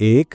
1.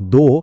2.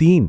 3.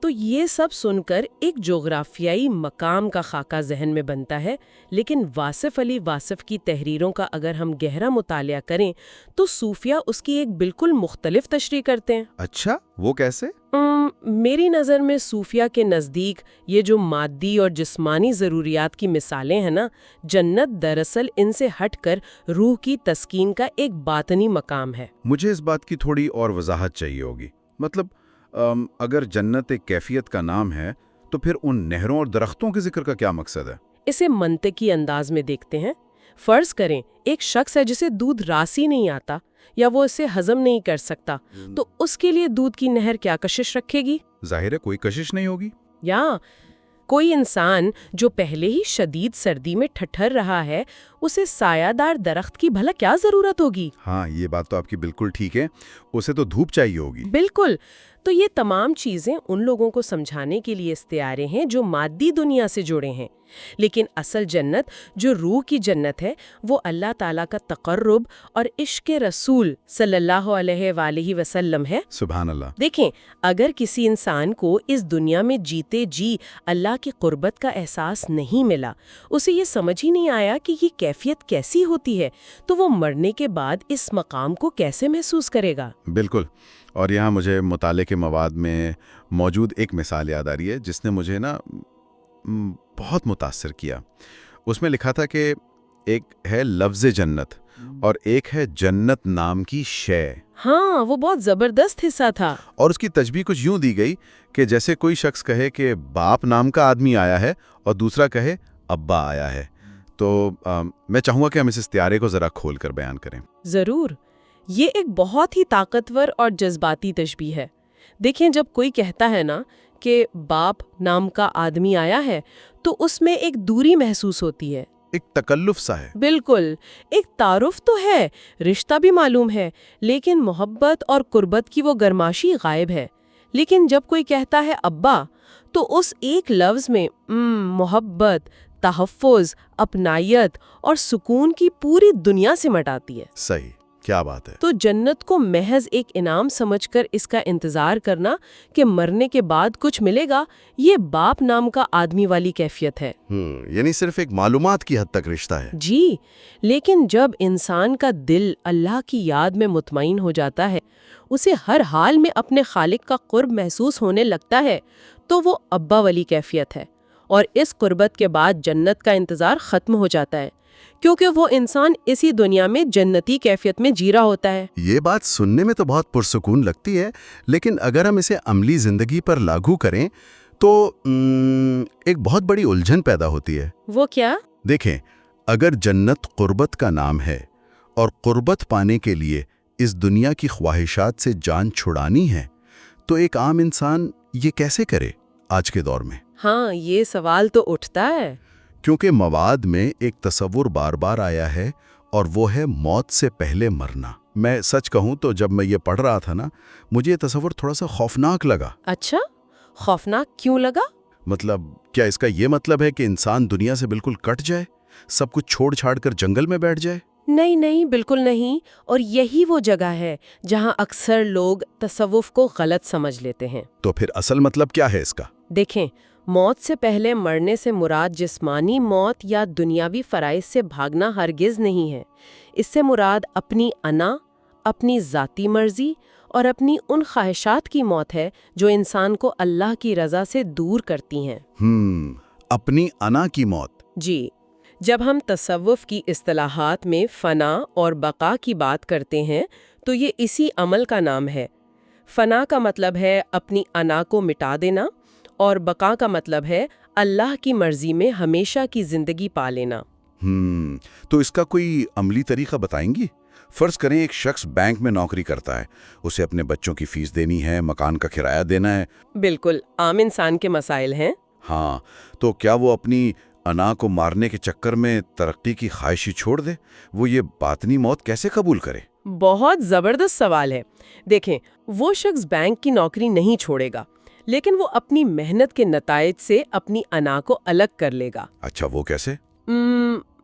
تو یہ سب سن کر ایک جغرافیائی مقام کا خاکہ ذہن میں بنتا ہے، لیکن واصف علی واصف کی تحریروں کا اگر ہم گہرا مطالعہ کریں تو صوفیہ اس کی ایک بالکل مختلف تشریح کرتے ہیں۔ اچھا، وہ کیسے؟ میری نظر میں صوفیہ کے نزدیک یہ جو مادی اور جسمانی ضروریات کی مثالیں ہیں نا، جنت دراصل ان سے ہٹ کر روح کی تسکین کا ایک باطنی مقام ہے۔ مجھے اس بات کی تھوڑی اور وضاحت چاہیے ہوگی۔ مطلب اگر جنت ایک کیفیت کا نام ہے تو پھر ان نہروں اور درختوں کے ذکر کا کیا مقصد ہے؟ اسے منطقی انداز میں دیکھتے ہیں۔ فرض کریں ایک شخص ہے جسے دودھ راسی نہیں آتا یا وہ اسے ہضم نہیں کر سکتا، تو اس کے لیے دودھ کی نہر کیا کشش رکھے گی؟ ظاہر ہے کوئی کشش نہیں ہوگی۔ یا کوئی انسان جو پہلے ہی شدید سردی میں ٹھٹھر رہا ہے، اسے سایہ دار درخت کی بھلا کیا ضرورت ہوگی؟ ہاں، یہ بات تو آپ کی بالکل ٹھیک ہے، اسے تو دھوپ چاہیے ہوگی۔ بالکل۔ تو یہ تمام چیزیں ان لوگوں کو سمجھانے کے لیے استعارے ہیں جو مادی دنیا سے جڑے ہیں، لیکن اصل جنت جو روح کی جنت ہے وہ اللہ تعالیٰ کا تقرب اور عشق رسول صلی اللہ علیہ وآلہ وسلم ہے۔ سبحان اللہ۔ دیکھیں، اگر کسی انسان کو اس دنیا میں جیتے جی اللہ کی قربت کا احساس نہیں ملا، اسے یہ سمجھ ہی نہیں آیا کہ یہ کیفیت کیسی ہوتی ہے، تو وہ مرنے کے بعد اس مقام کو کیسے محسوس کرے گا؟ بالکل۔ اور یہاں مجھے مطالعے کے مواد میں موجود ایک مثال یاد آ رہی ہے جس نے مجھے بہت متاثر کیا۔ اس میں لکھا تھا کہ ایک ہے لفظ جنت اور ایک ہے جنت نام کی شے۔ ہاں، وہ بہت زبردست حصہ تھا۔ اور اس کی تشبیہ کچھ یوں دی گئی کہ جیسے کوئی شخص کہے کہ باپ نام کا آدمی آیا ہے اور دوسرا کہے ابا آیا ہے۔ تو میں چاہوں گا کہ ہم اس استعارے کو ذرا کھول کر بیان کریں۔ ضرور۔ یہ ایک بہت ہی طاقتور اور جذباتی تشبیہ ہے۔ دیکھیں، جب کوئی کہتا ہے نا کہ باپ نام کا آدمی آیا ہے تو اس میں ایک دوری محسوس ہوتی ہے، ایک تکلف سا ہے۔ بالکل، ایک تعارف تو ہے، رشتہ بھی معلوم ہے، لیکن محبت اور قربت کی وہ گرماشی غائب ہے۔ لیکن جب کوئی کہتا ہے ابا، تو اس ایک لفظ میں محبت، تحفظ، اپنائیت اور سکون کی پوری دنیا سمٹ آتی ہے۔ صحیح، کیا بات ہے۔ تو جنت کو محض ایک انعام سمجھ کر اس کا انتظار کرنا کہ مرنے کے بعد کچھ ملے گا، یہ باپ نام کا آدمی والی کیفیت ہے۔ یعنی صرف ایک معلومات کی حد تک رشتہ ہے۔ جی، لیکن جب انسان کا دل اللہ کی یاد میں مطمئن ہو جاتا ہے، اسے ہر حال میں اپنے خالق کا قرب محسوس ہونے لگتا ہے، تو وہ ابا والی کیفیت ہے، اور اس قربت کے بعد جنت کا انتظار ختم ہو جاتا ہے، کیونکہ وہ انسان اسی دنیا میں جنتی کیفیت میں جی رہا ہوتا ہے۔ یہ بات سننے میں تو بہت پرسکون لگتی ہے، لیکن اگر ہم اسے عملی زندگی پر لاگو کریں تو ایک بہت بڑی الجھن پیدا ہوتی ہے۔ وہ کیا؟ دیکھیں، اگر جنت قربت کا نام ہے اور قربت پانے کے لیے اس دنیا کی خواہشات سے جان چھڑانی ہے، تو ایک عام انسان یہ کیسے کرے آج کے دور میں؟ ہاں، یہ سوال تو اٹھتا ہے۔ کیونکہ مواد میں ایک تصور بار بار آیا ہے، اور وہ ہے موت سے پہلے مرنا۔ میں سچ کہوں تو جب میں یہ پڑھ رہا تھا نا، مجھے یہ تصور تھوڑا سا خوفناک لگا۔ اچھا، خوفناک کیوں لگا؟ مطلب کیا اس کا یہ مطلب ہے کہ انسان دنیا سے بالکل کٹ جائے، سب کچھ چھوڑ چھاڑ کر جنگل میں بیٹھ جائے؟ نہیں، بالکل نہیں، اور یہی وہ جگہ ہے جہاں اکثر لوگ تصوف کو غلط سمجھ لیتے ہیں۔ تو پھر اصل مطلب کیا ہے اس کا؟ دیکھیں، موت سے پہلے مرنے سے مراد جسمانی موت یا دنیاوی فرائض سے بھاگنا ہرگز نہیں ہے۔ اس سے مراد اپنی انا، اپنی ذاتی مرضی اور اپنی ان خواہشات کی موت ہے جو انسان کو اللہ کی رضا سے دور کرتی ہیں۔ اپنی انا کی موت۔ جی، جب ہم تصوف کی اصطلاحات میں فنا اور بقا کی بات کرتے ہیں تو یہ اسی عمل کا نام ہے۔ فنا کا مطلب ہے اپنی انا کو مٹا دینا، اور بقا کا مطلب ہے اللہ کی مرضی میں ہمیشہ کی زندگی پا لینا۔ تو اس کا کوئی عملی طریقہ بتائیں گی؟ فرض کریں ایک شخص بینک میں نوکری کرتا ہے، اسے اپنے بچوں کی فیس دینی ہے، مکان کا کرایہ دینا ہے۔ بالکل عام انسان کے مسائل ہیں۔ ہاں، تو کیا وہ اپنی انا کو مارنے کے چکر میں ترقی کی خواہشی چھوڑ دے؟ وہ یہ باطنی موت کیسے قبول کرے؟ بہت زبردست سوال ہے۔ دیکھیں، وہ شخص بینک کی نوکری نہیں چھوڑے گا، لیکن وہ اپنی محنت کے نتائج سے اپنی انا کو الگ کر لے گا۔ اچھا، وہ کیسے؟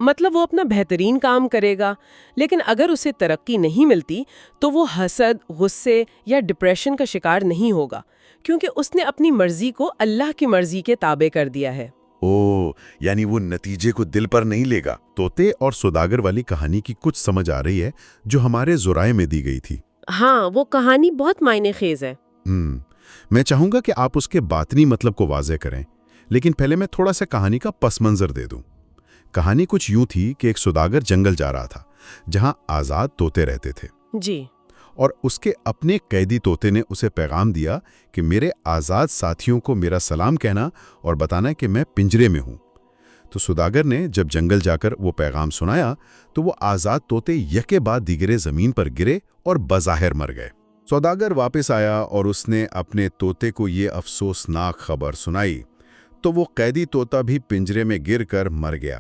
مطلب وہ اپنا بہترین کام کرے گا، لیکن اگر اسے ترقی نہیں ملتی تو وہ حسد، غصے یا ڈپریشن کا شکار نہیں ہوگا، کیونکہ اس نے اپنی مرضی کو اللہ کی مرضی کے تابع کر دیا ہے۔ یعنی وہ نتیجے کو دل پر نہیں لے گا۔ طوطے اور سوداگر والی کہانی کی کچھ سمجھ آ رہی ہے جو ہمارے ذرائع میں دی گئی تھی۔ ہاں، وہ کہانی بہت معنی خیز ہے۔ میں چاہوں گا کہ آپ اس کے باطنی مطلب کو واضح کریں، لیکن پہلے میں تھوڑا سا کہانی کا پس منظر دے دوں۔ کہانی کچھ یوں تھی کہ ایک سوداگر جنگل جا رہا تھا جہاں آزاد طوطے رہتے تھے، جی، اور اس کے اپنے قیدی طوطے نے اسے پیغام دیا کہ میرے آزاد ساتھیوں کو میرا سلام کہنا اور بتانا کہ میں پنجرے میں ہوں۔ تو سوداگر نے جب جنگل جا کر وہ پیغام سنایا تو وہ آزاد طوطے یکے بعد دیگرے زمین پر گرے اور بظاہر مر گئے۔ سوداگر واپس آیا اور اس نے اپنے طوطے کو یہ افسوسناک خبر سنائی تو وہ قیدی طوطا بھی پنجرے میں گر کر مر گیا۔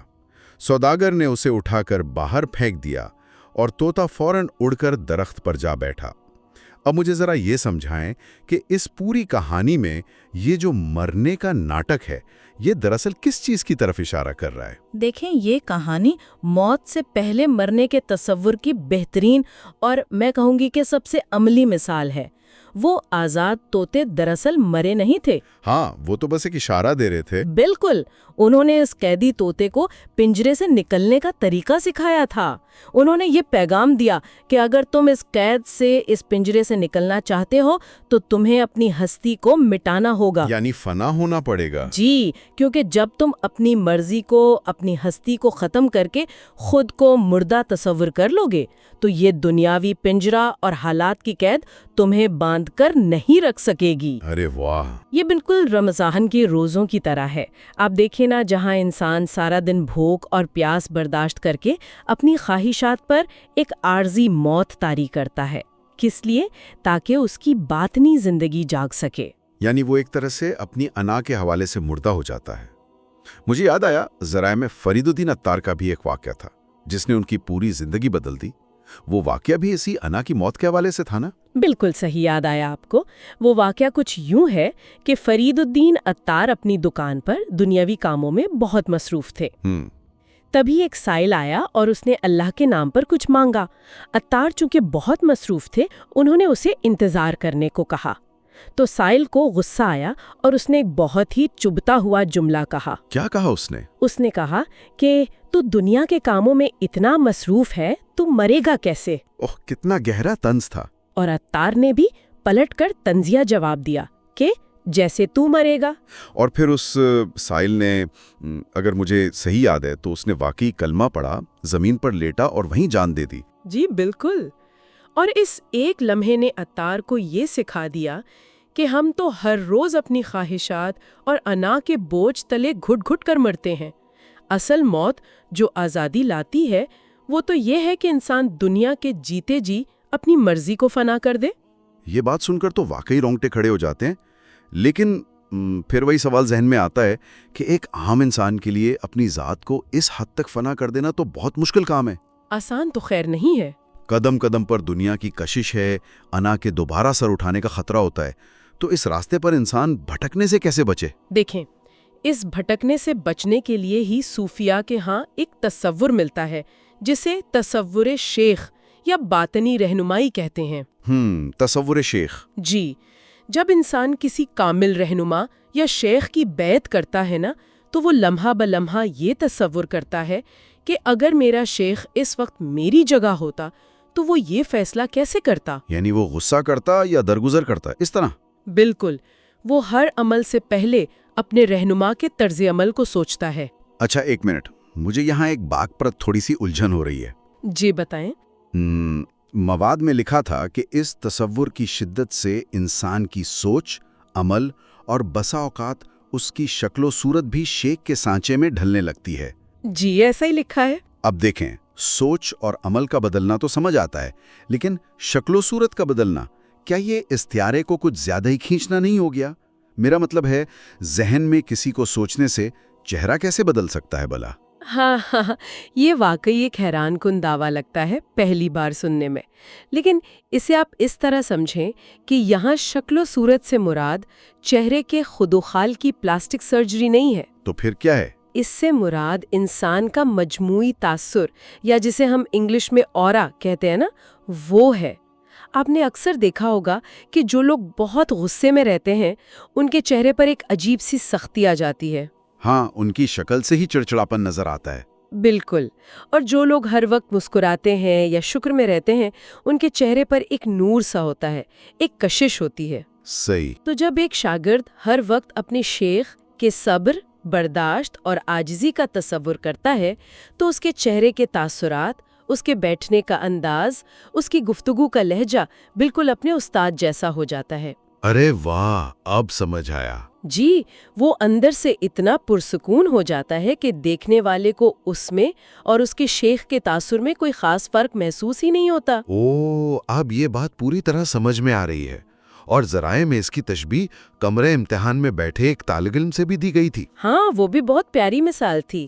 سوداگر نے اسے اٹھا کر باہر پھینک دیا اور طوطا فوراً اڑ کر درخت پر جا بیٹھا۔ اب مجھے ذرا یہ سمجھائیں کہ اس پوری کہانی میں یہ جو مرنے کا ناٹک ہے یہ دراصل کس چیز کی طرف اشارہ کر رہا ہے؟ دیکھیں، یہ کہانی موت سے پہلے مرنے کے تصور کی بہترین اور میں کہوں گی کہ سب سے عملی مثال ہے۔ وہ آزاد طوطے دراصل مرے نہیں تھے۔ ہاں، وہ تو بس ایک اشارہ دے رہے تھے۔ بالکل، انہوں نے اس قیدی طوطے کو پنجرے سے نکلنے کا طریقہ سکھایا تھا۔ انہوں نے یہ پیغام دیا کہ اگر تم اس قید سے، اس پنجرے سے نکلنا چاہتے ہو تو تمہیں اپنی ہستی کو مٹانا ہوگا۔ یعنی فنا ہونا پڑے گا۔ جی، کیونکہ جب تم اپنی مرضی کو، اپنی ہستی کو ختم کر کے خود کو مردہ تصور کر لو گے تو یہ دنیاوی پنجرہ اور حالات کی قید تمہیں باندھ کر نہیں رکھ سکے گی۔ ارے واہ! یہ بالکل رمضان کے روزوں کی طرح ہے۔ آپ دیکھیں نا، جہاں انسان سارا دن بھوک اور پیاس برداشت کر کے اپنی خواہشات پر ایک عارضی موت طاری کرتا ہے، کس لیے؟ تاکہ اس کی باطنی زندگی جاگ سکے۔ یعنی وہ ایک طرح سے اپنی انا کے حوالے سے مردہ ہو جاتا ہے۔ مجھے یاد آیا ذرائع میں فرید الدین عطار کا بھی ایک واقعہ تھا جس نے ان کی پوری زندگی بدل دی۔ وہ واقعہ بھی اسی انا کی موت کے حوالے سے تھا نا؟ بالکل صحیح یاد آیا آپ کو۔ وہ واقعہ کچھ یوں ہے کہ فرید الدین عطار اپنی دکان پر دنیاوی کاموں میں بہت مصروف تھے۔ تبھی ایک سائل آیا اور اس نے اللہ کے نام پر کچھ مانگا۔ عطار چونکہ بہت مصروف تھے، انہوں نے اسے انتظار کرنے کو کہا۔ تو سائل کو غصہ آیا اور اس نے ایک بہت ہی چبھتا ہوا جملہ کہا۔ کیا کہا اس نے؟ اس نے کہا کہ تو دنیا کے کاموں میں اتنا مصروف ہے، تو مرے گا کیسے؟ اوہ، کتنا گہرا طنز تھا۔ اور عطار نے بھی پلٹ کر طنزیہ جواب دیا کہ جیسے تو مرے گا۔ اور پھر اس سائل نے، اگر مجھے صحیح یاد ہے تو اس نے واقعی کلمہ پڑھا، زمین پر لیٹا اور وہیں جان دے دی۔ جی بالکل، اور اس ایک لمحے نے عطار کو یہ سکھا دیا کہ ہم تو ہر روز اپنی خواہشات اور انا کے بوجھ تلے گھٹ گھٹ کر مرتے ہیں۔ اصل موت جو آزادی لاتی ہے وہ تو یہ ہے کہ انسان دنیا کے جیتے جی اپنی مرضی کو فنا کر دے۔ یہ بات سن کر تو واقعی رونگٹے کھڑے ہو جاتے ہیں، لیکن پھر وہی سوال ذہن میں آتا ہے کہ ایک عام انسان کے لیے اپنی ذات کو اس حد تک فنا کر دینا تو بہت مشکل کام ہے۔ آسان تو خیر نہیں ہے۔ قدم قدم پر دنیا کی کشش ہے، انا کے دوبارہ سر اٹھانے کا خطرہ ہوتا ہے، تو اس راستے پر انسان بھٹکنے سے کیسے بچے؟ دیکھیں، اس بھٹکنے سے بچنے کے لیے ہی صوفیاء کے ہاں ایک تصور ملتا ہے جسے تصور شیخ یا باطنی رہنمائی کہتے ہیں۔ تصور شیخ۔ جی، جب انسان کسی کامل رہنما یا شیخ کی بیعت کرتا ہے نا، تو وہ لمحہ بلمحہ یہ تصور کرتا ہے کہ اگر میرا شیخ اس وقت میری جگہ ہوتا تو وہ یہ فیصلہ کیسے کرتا؟ یعنی وہ غصہ کرتا یا درگزر کرتا، اس طرح؟ بالکل، وہ ہر عمل سے پہلے اپنے رہنما کے طرز عمل کو سوچتا ہے۔ اچھا، ایک منٹ، مجھے یہاں ایک بات پر تھوڑی سی الجھن ہو رہی ہے۔ جی بتائیں۔ مواد میں لکھا تھا کہ اس تصور کی شدت سے انسان کی سوچ، عمل اور بسا اوقات اس کی شکل و صورت بھی شیخ کے سانچے میں ڈھلنے لگتی ہے۔ جی ایسا ہی لکھا ہے۔ اب دیکھیں، سوچ اور عمل کا بدلنا تو سمجھ آتا ہے، لیکن شکل و صورت کا بدلنا، کیا یہ استعارے کو کچھ زیادہ ہی کھینچنا نہیں ہو گیا؟ میرا مطلب ہے، ذہن میں کسی کو سوچنے سے چہرہ کیسے بدل سکتا ہے بھلا؟ ہاں، یہ واقعی ایک حیران کن دعویٰ لگتا ہے پہلی بار سننے میں، لیکن اسے آپ اس طرح سمجھیں کہ یہاں شکل و صورت سے مراد چہرے کے خود و خال کی پلاسٹک سرجری نہیں ہے۔ تو پھر کیا ہے؟ اس سے مراد انسان کا مجموعی تاثر، یا جسے ہم انگلش میں اورا کہتے ہیں نا، وہ ہے۔ آپ نے اکثر دیکھا ہوگا کہ جو لوگ بہت غصے میں رہتے ہیں ان کے چہرے پر ایک عجیب سی سختی آ جاتی ہے۔ ہاں، ان کی شکل سے ہی چڑچڑاپن نظر آتا ہے۔ بالکل، اور جو لوگ ہر وقت مسکراتے ہیں یا شکر میں رہتے ہیں ان کے چہرے پر ایک نور سا ہوتا ہے، ایک کشش ہوتی ہے۔ صحیح۔ تو جب ایک شاگرد ہر وقت اپنے شیخ کے صبر، برداشت اور عاجزی کا تصور کرتا ہے تو اس کے چہرے کے تاثرات، اس کے بیٹھنے کا انداز، اس کی گفتگو کا لہجہ بالکل اپنے استاد جیسا ہو جاتا ہے۔ ارے واہ، اب سمجھ آیا۔ جی، وہ اندر سے اتنا پرسکون ہو جاتا ہے کہ دیکھنے والے کو اس میں اور اس کے شیخ کے تاثر میں کوئی خاص فرق محسوس ہی نہیں ہوتا۔ اب یہ بات پوری طرح سمجھ میں آ رہی ہے، اور ذرائع میں اس کی تشبیہ کمرے امتحان میں بیٹھے ایک طالب علم سے بھی دی گئی تھی۔ ہاں، وہ بھی بہت پیاری مثال تھی۔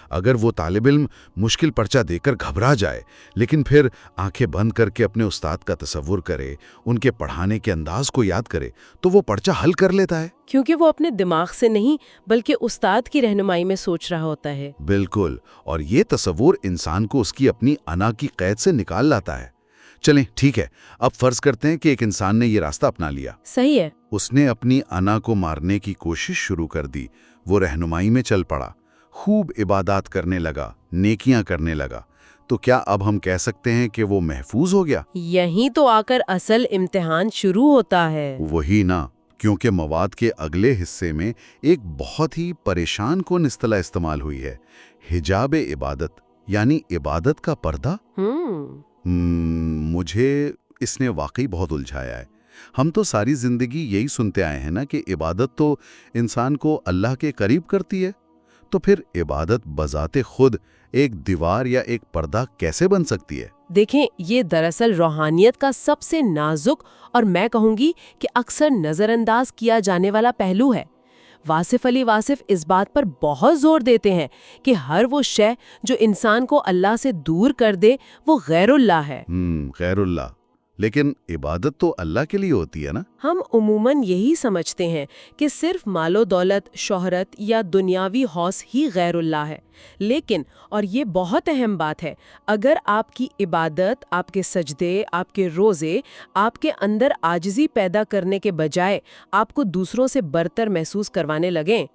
اگر وہ طالب علم مشکل پرچہ دے کر گھبرا جائے لیکن پھر آنکھیں بند کر کے اپنے استاد کا تصور کرے، ان کے پڑھانے کے انداز کو یاد کرے، تو وہ پرچہ حل کر لیتا ہے۔ کیونکہ وہ اپنے دماغ سے نہیں بلکہ استاد کی رہنمائی میں سوچ رہا ہوتا ہے۔ بالکل، اور یہ تصور انسان کو اس کی اپنی انا کی قید سے نکال لاتا ہے۔ چلیں ٹھیک ہے، اب فرض کرتے ہیں کہ ایک انسان نے یہ راستہ اپنا لیا۔ صحیح ہے۔ اس نے اپنی انا کو مارنے کی کوشش شروع کر دی، وہ رہنمائی میں چل پڑا، خوب عبادات کرنے لگا، نیکیاں کرنے لگا، تو کیا اب ہم کہہ سکتے ہیں کہ وہ محفوظ ہو گیا؟ یہیں تو آ کر اصل امتحان شروع ہوتا ہے۔ وہی نا، کیونکہ مواد کے اگلے حصے میں ایک بہت ہی پریشان کن اصطلاح استعمال ہوئی ہے، حجاب عبادت، یعنی عبادت کا پردہ۔ مجھے اس نے واقعی بہت الجھایا ہے۔ ہم تو ساری زندگی یہی سنتے آئے ہیں نا کہ عبادت تو انسان کو اللہ کے قریب کرتی ہے، تو پھر عبادت بذات خود ایک دیوار یا ایک پردہ کیسے بن سکتی ہے؟ دیکھیں، یہ دراصل روحانیت کا سب سے نازک اور میں کہوں گی کہ اکثر نظر انداز کیا جانے والا پہلو ہے۔ واصف علی واصف اس بات پر بہت زور دیتے ہیں کہ ہر وہ شے جو انسان کو اللہ سے دور کر دے وہ غیر اللہ ہے۔ غیر اللہ، لیکن عبادت تو اللہ کے لیے ہوتی ہے نا؟ ہم عموماً یہی سمجھتے ہیں کہ صرف مال و دولت، شہرت یا دنیاوی حوث ہی غیر اللہ ہے، لیکن اور یہ بہت اہم بات ہے، اگر آپ کی عبادت، آپ کے سجدے، آپ کے روزے آپ کے اندر عاجزی پیدا کرنے کے بجائے آپ کو دوسروں سے برتر محسوس کروانے لگیں،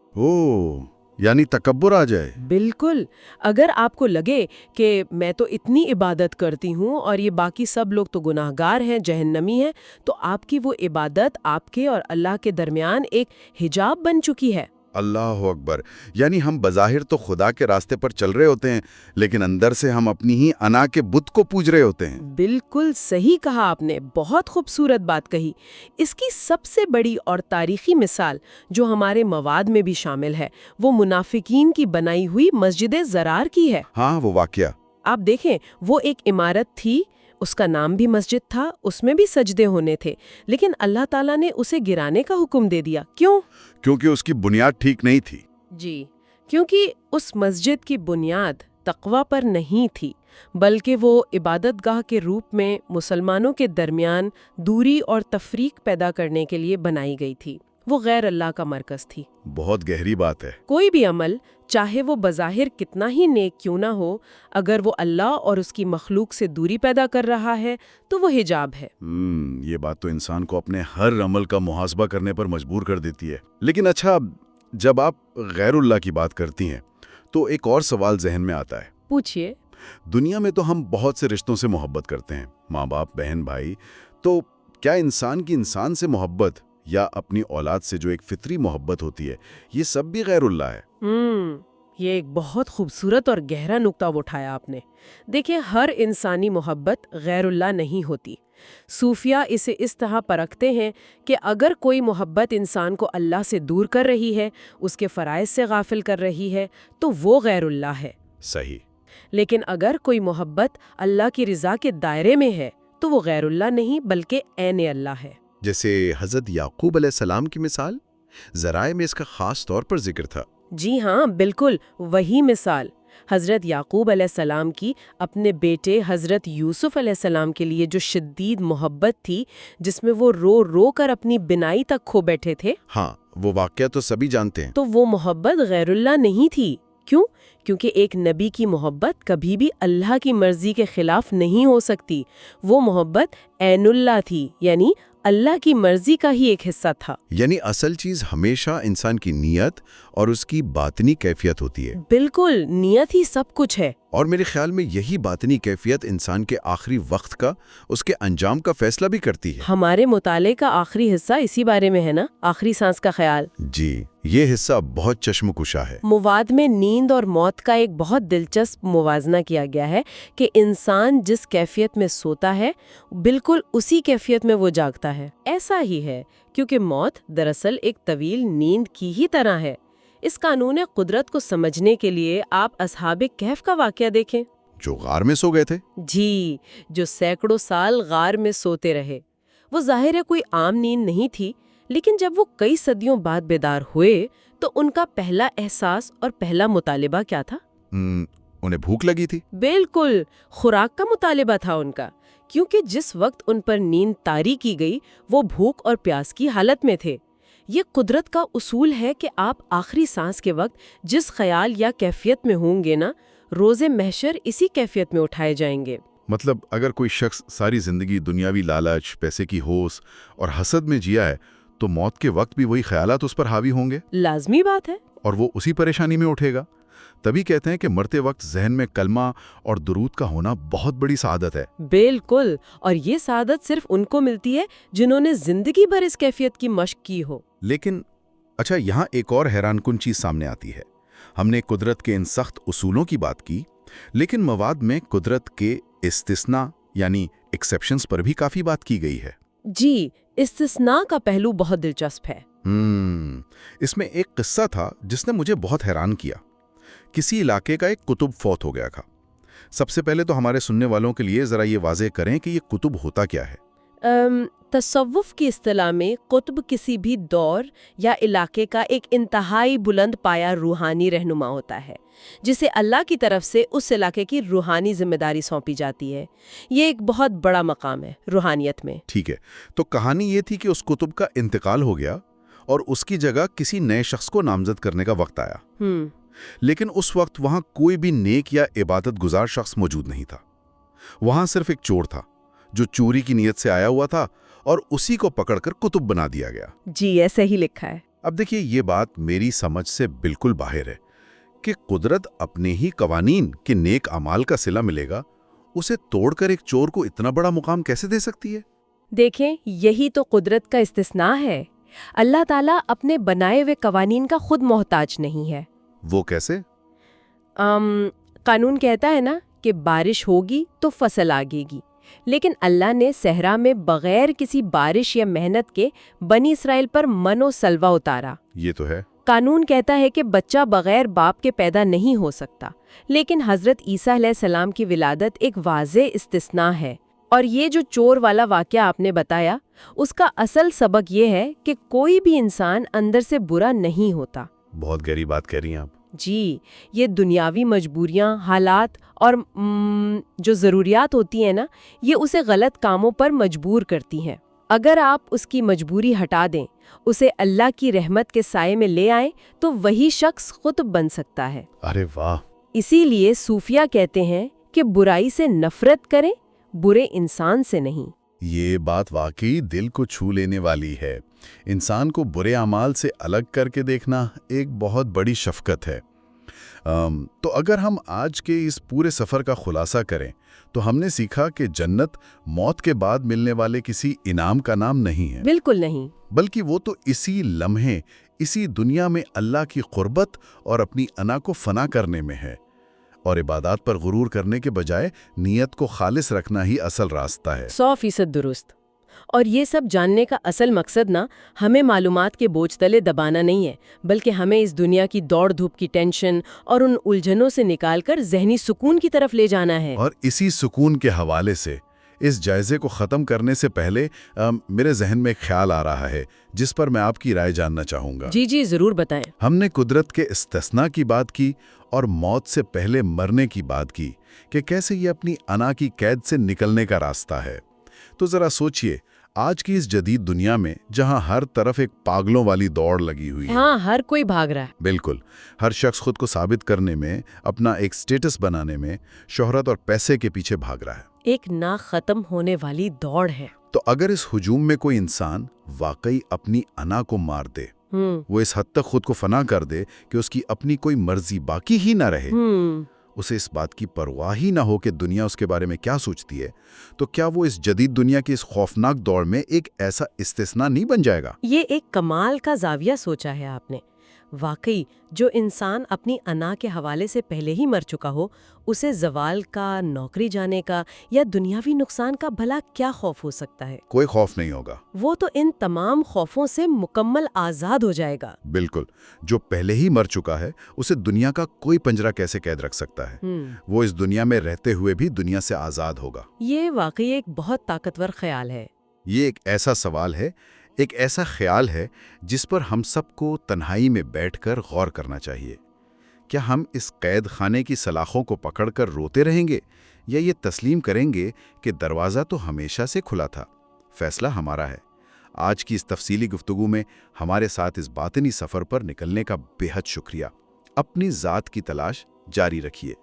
یعنی تکبر آ جائے۔ بالکل، اگر آپ کو لگے کہ میں تو اتنی عبادت کرتی ہوں اور یہ باقی سب لوگ تو گناہگار ہیں، جہنمی ہیں، تو آپ کی وہ عبادت آپ کے اور اللہ کے درمیان ایک حجاب بن چکی ہے۔ اللہ اکبر، یعنی ہم بظاہر تو خدا کے راستے پر چل رہے ہوتے ہیں لیکن اندر سے ہم اپنی ہی انا کے بت کو پوج رہے ہوتے ہیں۔ بالکل صحیح کہا آپ نے، بہت خوبصورت بات کہی۔ اس کی سب سے بڑی اور تاریخی مثال جو ہمارے مواد میں بھی شامل ہے وہ منافقین کی بنائی ہوئی مسجد زرار کی ہے۔ ہاں، وہ واقعہ آپ دیکھیں، وہ ایک عمارت تھی، اس کا نام بھی مسجد تھا، اس میں بھی سجدے ہونے تھے، لیکن اللہ تعالیٰ نے اسے گرانے کا حکم دے دیا۔ کیوں؟ کیونکہ اس کی بنیاد ٹھیک نہیں تھی۔ جی، کیونکہ اس مسجد کی بنیاد تقوی پر نہیں تھی، بلکہ وہ عبادت گاہ کے روپ میں مسلمانوں کے درمیان دوری اور تفریق پیدا کرنے کے لیے بنائی گئی تھی۔ وہ غیر اللہ کا مرکز تھی۔ بہت گہری بات ہے۔ کوئی بھی عمل، چاہے وہ بظاہر کتنا ہی نیک کیوں نہ ہو، اگر وہ اللہ اور اس کی مخلوق سے دوری پیدا کر رہا ہے تو وہ حجاب ہے۔ یہ بات تو انسان کو اپنے ہر عمل کا محاسبہ کرنے پر مجبور کر دیتی ہے۔ لیکن اچھا، جب آپ غیر اللہ کی بات کرتی ہیں تو ایک اور سوال ذہن میں آتا ہے۔ پوچھئے۔ دنیا میں تو ہم بہت سے رشتوں سے محبت کرتے ہیں، ماں باپ، بہن بھائی، تو کیا انسان کی انسان سے محبت یا اپنی اولاد سے جو ایک فطری محبت ہوتی ہے، یہ سب بھی غیر اللہ ہے؟ یہ ایک بہت خوبصورت اور گہرا نقطہ اٹھایا آپ نے۔ دیکھیں، ہر انسانی محبت غیر اللہ نہیں ہوتی۔ صوفیہ اسے اس طرح پرکھتے ہیں کہ اگر کوئی محبت انسان کو اللہ سے دور کر رہی ہے، اس کے فرائض سے غافل کر رہی ہے، تو وہ غیر اللہ ہے۔ صحیح۔ لیکن اگر کوئی محبت اللہ کی رضا کے دائرے میں ہے تو وہ غیر اللہ نہیں بلکہ عین اللہ ہے۔ جیسے حضرت یعقوب علیہ السلام کی مثال، ذرائع میں اس کا خاص طور پر ذکر تھا۔ جی ہاں، بالکل وہی مثال حضرت یعقوب علیہ السلام کی اپنے بیٹے حضرت یوسف علیہ السلام کے لیے جو شدید محبت تھی، جس میں وہ رو رو کر اپنی بنائی تک کھو بیٹھے تھے۔ ہاں، وہ واقعہ تو سبھی جانتے ہیں۔ تو وہ محبت غیر اللہ نہیں تھی، کیوں؟ کیونکہ ایک نبی کی محبت کبھی بھی اللہ کی مرضی کے خلاف نہیں ہو سکتی. وہ محبت عین اللہ تھی، یعنی اللہ کی مرضی کا ہی ایک حصہ تھا. یعنی اصل چیز ہمیشہ انسان کی نیت اور اس کی باطنی کیفیت ہوتی ہے. بالکل، نیت ہی سب کچھ ہے. اور میرے خیال میں یہی باطنی کیفیت انسان کے آخری وقت کا، اس کے انجام کا فیصلہ بھی کرتی ہے. ہمارے مطالعے کا آخری حصہ اسی بارے میں ہے نا، آخری سانس کا خیال. جی، یہ حصہ بہت چشم کشا ہے. مواد میں نیند اور موت کا ایک بہت دلچسپ موازنہ کیا گیا ہے کہ انسان جس کیفیت میں سوتا ہے بالکل اسی کیفیت میں وہ جاگتا ہے. ایسا ہی ہے کیونکہ موت دراصل ایک طویل نیند کی ہی طرح ہے. اس قانون قدرت کو سمجھنے کے لیے آپ اصحاب کہف کا واقعہ دیکھیں. جو غار میں سو گئے تھے؟ جی، جو سینکڑوں سال غار میں سوتے رہے. وہ ظاہر ہے کوئی عام نیند نہیں تھی، لیکن جب وہ کئی صدیوں بعد بیدار ہوئے تو ان کا پہلا احساس اور پہلا مطالبہ کیا تھا؟ انہیں بھوک لگی تھی؟ بالکل، خوراک کا مطالبہ تھا ان کا، کیونکہ جس وقت ان پر نیند طاری کی گئی وہ بھوک اور پیاس کی حالت میں تھے. یہ قدرت کا اصول ہے کہ آپ آخری سانس کے وقت جس خیال یا کیفیت میں ہوں گے نا، روز محشر اسی کیفیت میں اٹھائے جائیں گے. مطلب اگر کوئی شخص ساری زندگی دنیاوی لالچ، پیسے کی ہوس اور حسد میں جیا ہے تو موت کے وقت بھی وہی خیالات اس پر حاوی ہوں گے؟ لازمی بات ہے. اور وہ اسی پریشانی میں اٹھے گا. تبھی کہتے ہیں کہ مرتے وقت ذہن میں کلمہ اور درود کا ہونا بہت بڑی سعادت ہے. بالکل، اور یہ سعادت صرف ان کو ملتی ہے جنہوں نے زندگی بھر اس کیفیت کی مشق کی ہو. لیکن اچھا، یہاں ایک اور حیران کن چیز سامنے آتی ہے. ہم نے قدرت کے ان سخت اصولوں کی بات کی، لیکن مواد میں قدرت کے استثناء یعنی ایکسیپشنز پر بھی کافی بات کی گئی ہے. جی، استثناء کا پہلو بہت دلچسپ ہے. اس میں ایک قصہ تھا جس نے مجھے بہت حیران کیا. کسی علاقے کا ایک قطب فوت ہو گیا تھا. سب سے پہلے تو ہمارے سننے والوں کے لیے ذرا یہ واضح کریں کہ یہ قطب ہوتا کیا ہے. تصوف کی اصطلاح میں قطب کسی بھی دور یا علاقے کا ایک انتہائی بلند پایہ روحانی رہنما ہوتا ہے، جسے اللہ کی طرف سے اس علاقے کی روحانی ذمہ داری سونپی جاتی ہے. یہ ایک بہت بڑا مقام ہے روحانیت میں. ٹھیک ہے، تو کہانی یہ تھی کہ اس قطب کا انتقال ہو گیا اور اس کی جگہ کسی نئے شخص کو نامزد کرنے کا وقت آیا. لیکن اس وقت وہاں کوئی بھی نیک یا عبادت گزار شخص موجود نہیں تھا. وہاں صرف ایک چور تھا جو چوری کی نیت سے آیا ہوا تھا اور اسی کو پکڑ کر قطب بنا دیا گیا. جی، ایسے ہی لکھا ہے. اب دیکھیے، یہ بات میری سمجھ سے بالکل باہر ہے کہ قدرت اپنے ہی قوانین کے نیک اعمال کا صلہ ملے گا اسے توڑ کر ایک چور کو اتنا بڑا مقام کیسے دے سکتی ہے؟ دیکھیں، یہی تو قدرت کا استثناء ہے. اللہ تعالیٰ اپنے بنائے ہوئے قوانین کا خود محتاج نہیں ہے. وہ کیسے؟ قانون کہتا ہے نا کہ بارش ہوگی تو فصل آگے گی، لیکن اللہ نے صحرا میں بغیر کسی بارش یا محنت کے بنی اسرائیل پر من و سلوہ اتارا. یہ تو ہے. قانون کہتا ہے کہ بچہ بغیر باپ کے پیدا نہیں ہو سکتا، لیکن حضرت عیسیٰ علیہ السلام کی ولادت ایک واضح استثناء ہے. اور یہ جو چور والا واقعہ آپ نے بتایا، اس کا اصل سبق یہ ہے کہ کوئی بھی انسان اندر سے برا نہیں ہوتا. بہت گہری بات کہہ رہی ہیں آپ. جی، یہ دنیاوی مجبوریاں، حالات اور جو ضروریات ہوتی ہیں نا، یہ اسے غلط کاموں پر مجبور کرتی ہیں. اگر آپ اس کی مجبوری ہٹا دیں، اسے اللہ کی رحمت کے سائے میں لے آئیں، تو وہی شخص قطب بن سکتا ہے. ارے واہ! اسی لیے صوفیہ کہتے ہیں کہ برائی سے نفرت کریں، برے انسان سے نہیں. یہ بات واقعی دل کو چھو لینے والی ہے. انسان کو برے اعمال سے الگ کر کے دیکھنا ایک بہت بڑی شفقت ہے. تو اگر ہم آج کے اس پورے سفر کا خلاصہ کریں تو ہم نے سیکھا کہ جنت موت کے بعد ملنے والے کسی انعام کا نام نہیں ہے. بالکل نہیں. بلکہ وہ تو اسی لمحے، اسی دنیا میں اللہ کی قربت اور اپنی انا کو فنا کرنے میں ہے. اور عبادات پر غرور کرنے کے بجائے نیت کو خالص رکھنا ہی اصل راستہ ہے. 100% درست. اور یہ سب جاننے کا اصل مقصد نا ہمیں معلومات کے بوجھ تلے دبانا نہیں ہے، بلکہ ہمیں اس دنیا کی دوڑ دھوپ کی ٹینشن اور ان الجھنوں سے نکال کر ذہنی سکون کی طرف لے جانا ہے. اور اسی سکون کے حوالے سے اس جائزے کو ختم کرنے سے پہلے میرے ذہن میں ایک خیال آ رہا ہے جس پر میں آپ کی رائے جاننا چاہوں گا. جی ضرور بتائیں. ہم نے قدرت کے استثناء کی بات کی اور موت سے پہلے مرنے کی بات کی کہ کیسے یہ اپنی انا کی قید سے نکلنے کا راستہ ہے. تو ذرا سوچئے، آج کی اس جدید دنیا میں جہاں ہر طرف ایک پاگلوں والی دوڑ لگی ہوئی ہے، ہاں، ہر کوئی بھاگ رہا ہے۔ بالکل، ہر شخص خود کو ثابت کرنے میں، اپنا ایک سٹیٹس بنانے میں، شہرت اور پیسے کے پیچھے بھاگ رہا ہے۔ ایک نہ ختم ہونے والی دوڑ ہے۔ تو اگر اس ہجوم میں کوئی انسان واقعی اپنی انا کو مار دے، وہ اس حد تک خود کو فنا کر دے کہ اس کی اپنی کوئی مرضی باقی ہی نہ رہے، اسے اس بات کی پرواہ ہی نہ ہو کہ دنیا اس کے بارے میں کیا سوچتی ہے، تو کیا وہ اس جدید دنیا کی اس خوفناک دوڑ میں ایک ایسا استثناء نہیں بن جائے گا؟ یہ ایک کمال کا زاویہ سوچا ہے آپ نے۔ واقعی جو انسان اپنی انا کے حوالے سے پہلے ہی مر چکا ہو، اسے زوال کا، نوکری جانے کا یا دنیاوی نقصان کا بھلا کیا خوف ہو سکتا ہے؟ کوئی خوف نہیں ہوگا۔ وہ تو ان تمام خوفوں سے مکمل آزاد ہو جائے گا۔ بالکل، جو پہلے ہی مر چکا ہے اسے دنیا کا کوئی پنجرہ کیسے قید رکھ سکتا ہے؟ وہ اس دنیا میں رہتے ہوئے بھی دنیا سے آزاد ہوگا۔ یہ واقعی ایک بہت طاقتور خیال ہے۔ یہ ایک ایسا سوال ہے، ایک ایسا خیال ہے جس پر ہم سب کو تنہائی میں بیٹھ کر غور کرنا چاہیے۔ کیا ہم اس قید خانے کی سلاخوں کو پکڑ کر روتے رہیں گے، یا یہ تسلیم کریں گے کہ دروازہ تو ہمیشہ سے کھلا تھا، فیصلہ ہمارا ہے؟ آج کی اس تفصیلی گفتگو میں ہمارے ساتھ اس باطنی سفر پر نکلنے کا بے حد شکریہ۔ اپنی ذات کی تلاش جاری رکھیے۔